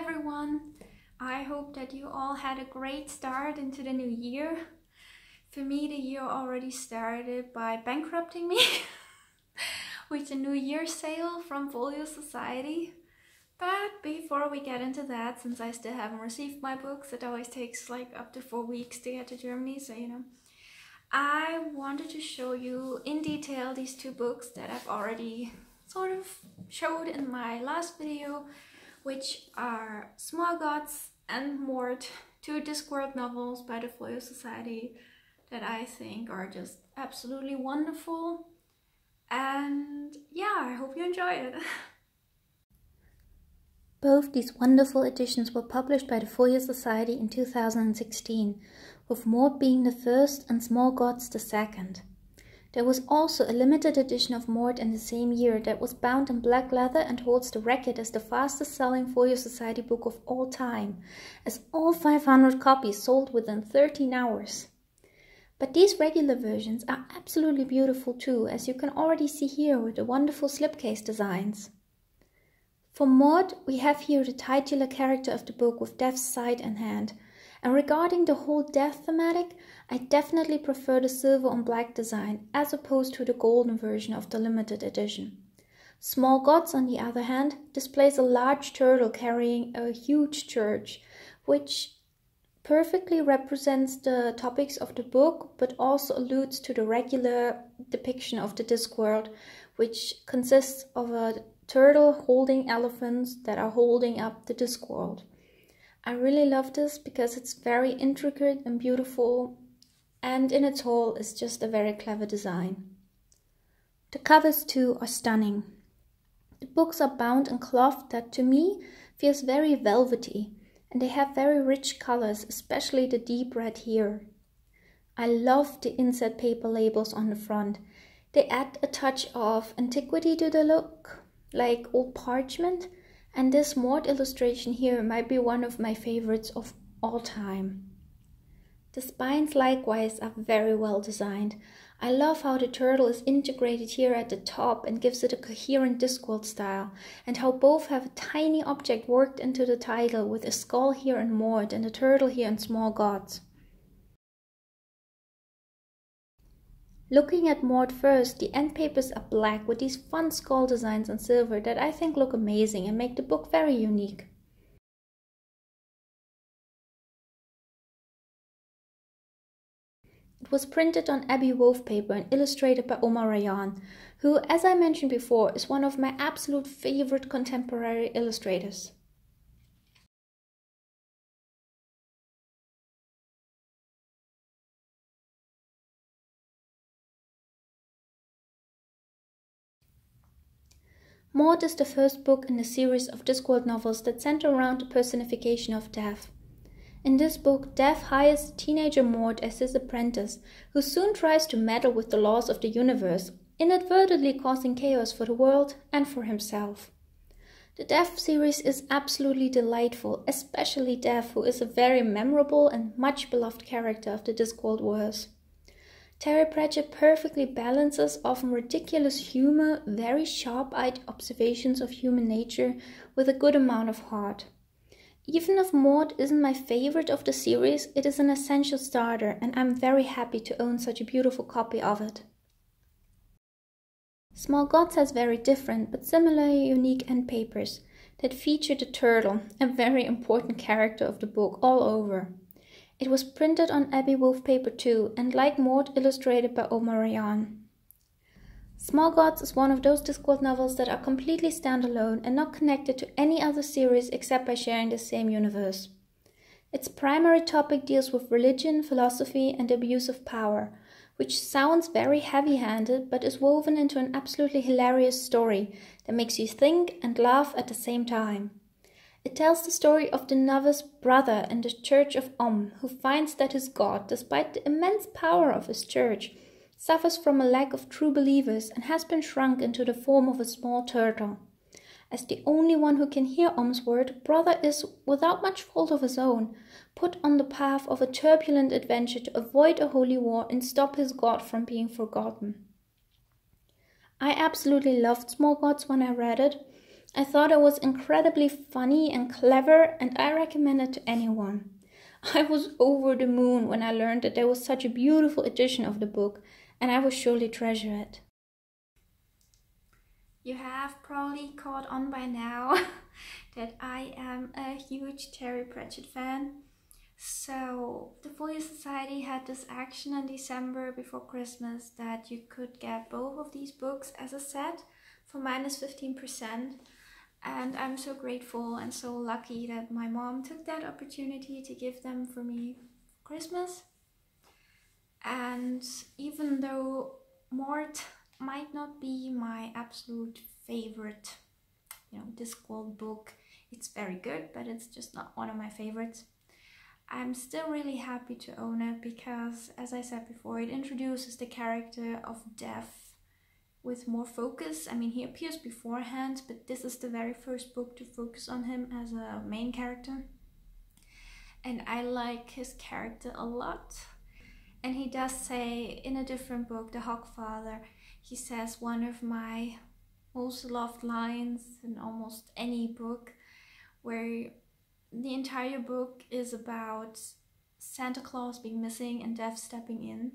everyone! I hope that you all had a great start into the new year. For me, the year already started by bankrupting me with the New Year's sale from Folio Society. But before we get into that, since I still haven't received my books, it always takes like up to 4 weeks to get to Germany, so I wanted to show you in detail these two books that I've already sort of showed in my last video, which are Small Gods and Mort, two Discworld novels by the Folio Society that I think are just absolutely wonderful. And yeah, I hope you enjoy it. Both these wonderful editions were published by the Folio Society in 2016, with Mort being the first and Small Gods the second. There was also a limited edition of Mort in the same year that was bound in black leather and holds the record as the fastest selling Folio Society book of all time, as all 500 copies sold within 13 hours. But these regular versions are absolutely beautiful too, as you can already see here with the wonderful slipcase designs. For Mort, we have here the titular character of the book with Death's side in hand, and regarding the whole death thematic, I definitely prefer the silver on black design as opposed to the golden version of the limited edition. Small Gods, on the other hand, displays a large turtle carrying a huge church, which perfectly represents the topics of the book, but also alludes to the regular depiction of the Discworld, which consists of a turtle holding elephants that are holding up the Discworld. I really love this because it's very intricate and beautiful, and in its whole is just a very clever design. The covers too are stunning. The books are bound in cloth that to me feels very velvety, and they have very rich colors, especially the deep red here. I love the inset paper labels on the front. They add a touch of antiquity to the look, like old parchment, and this Mort illustration here might be one of my favorites of all time. The spines likewise are very well designed. I love how the turtle is integrated here at the top and gives it a coherent Discworld style, and how both have a tiny object worked into the title with a skull here in Mort and a turtle here in Small Gods. Looking at Mort first, the end papers are black with these fun skull designs in silver that I think look amazing and make the book very unique. It was printed on Abbey Wolf paper and illustrated by Omar Rayyan, who, as I mentioned before, is one of my absolute favorite contemporary illustrators. Mort is the first book in the series of Discworld novels that center around the personification of death. In this book, Death hires teenager Mort as his apprentice, who soon tries to meddle with the laws of the universe, inadvertently causing chaos for the world and for himself. The Death series is absolutely delightful, especially Death, who is a very memorable and much beloved character of the Discworld verse. Terry Pratchett perfectly balances often ridiculous humor, very sharp-eyed observations of human nature with a good amount of heart. Even if Mort isn't my favorite of the series, it is an essential starter, and I'm very happy to own such a beautiful copy of it. Small Gods has very different but similarly unique end papers that feature the turtle, a very important character of the book, all over. It was printed on Abbey Wolf paper too, and like Mort, illustrated by Omar Rayyan. Small Gods is one of those Discworld novels that are completely standalone and not connected to any other series except by sharing the same universe. Its primary topic deals with religion, philosophy, and the abuse of power, which sounds very heavy-handed but is woven into an absolutely hilarious story that makes you think and laugh at the same time. It tells the story of the novice brother in the Church of who finds that his God, despite the immense power of his church, suffers from a lack of true believers and has been shrunk into the form of a small turtle. As the only one who can hear Om's word, brother is, without much fault of his own, put on the path of a turbulent adventure to avoid a holy war and stop his God from being forgotten. I absolutely loved Small Gods when I read it, I thought it was incredibly funny and clever, and I recommend it to anyone. I was over the moon when I learned that there was such a beautiful edition of the book, and I will surely treasure it. You have probably caught on by now that I am a huge Terry Pratchett fan. So the Folio Society had this action in December before Christmas that you could get both of these books as a set for minus 15%. And I'm so grateful and so lucky that my mom took that opportunity to give them for me for Christmas. And even though Mort might not be my absolute favorite, Discworld book, it's very good, but it's just not one of my favorites. I'm still really happy to own it because, as I said before, it introduces the character of Death with more focus. I mean, he appears beforehand, but this is the very first book to focus on him as a main character. And I like his character a lot. And he does say in a different book, The Hogfather, he says one of my most loved lines in almost any book, where the entire book is about Santa Claus being missing and Death stepping in.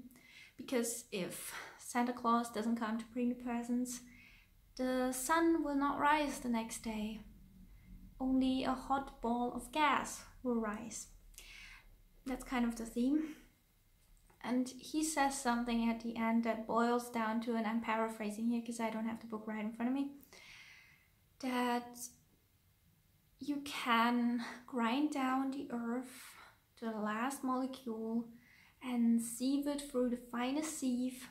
Because if Santa Claus doesn't come to bring the presents, the sun will not rise the next day. Only a hot ball of gas will rise. That's kind of the theme. And he says something at the end that boils down to, and I'm paraphrasing here because I don't have the book right in front of me, that you can grind down the earth to the last molecule and sieve it through the finest sieve,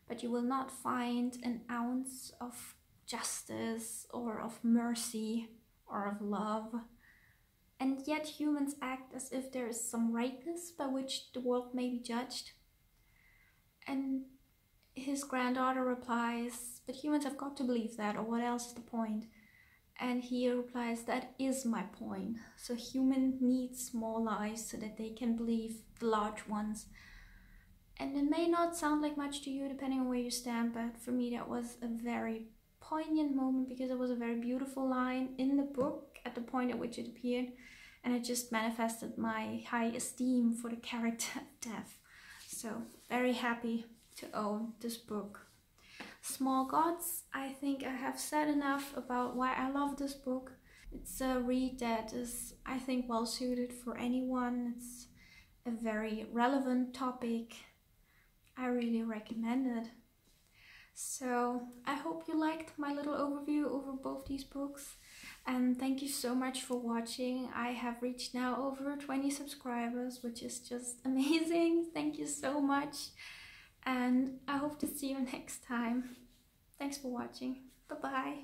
but you will not find an ounce of justice or of mercy or of love. And yet humans act as if there is some rightness by which the world may be judged. And his granddaughter replies, but humans have got to believe that, or what else is the point? And he replies, that is my point. So human needs small lies so that they can believe the large ones. And it may not sound like much to you depending on where you stand, but for me that was a very poignant moment because it was a very beautiful line in the book at the point at which it appeared, and it just manifested my high esteem for the character of Death. So very happy to own this book. Small Gods, I think I have said enough about why I love this book. It's a read that is, I think, well suited for anyone. It's a very relevant topic. I really recommend it. So I hope you liked my little overview over both these books, and thank you so much for watching. I have reached now over 20 subscribers, which is just amazing. Thank you so much, and I hope to see you next time. Thanks for watching. Bye bye.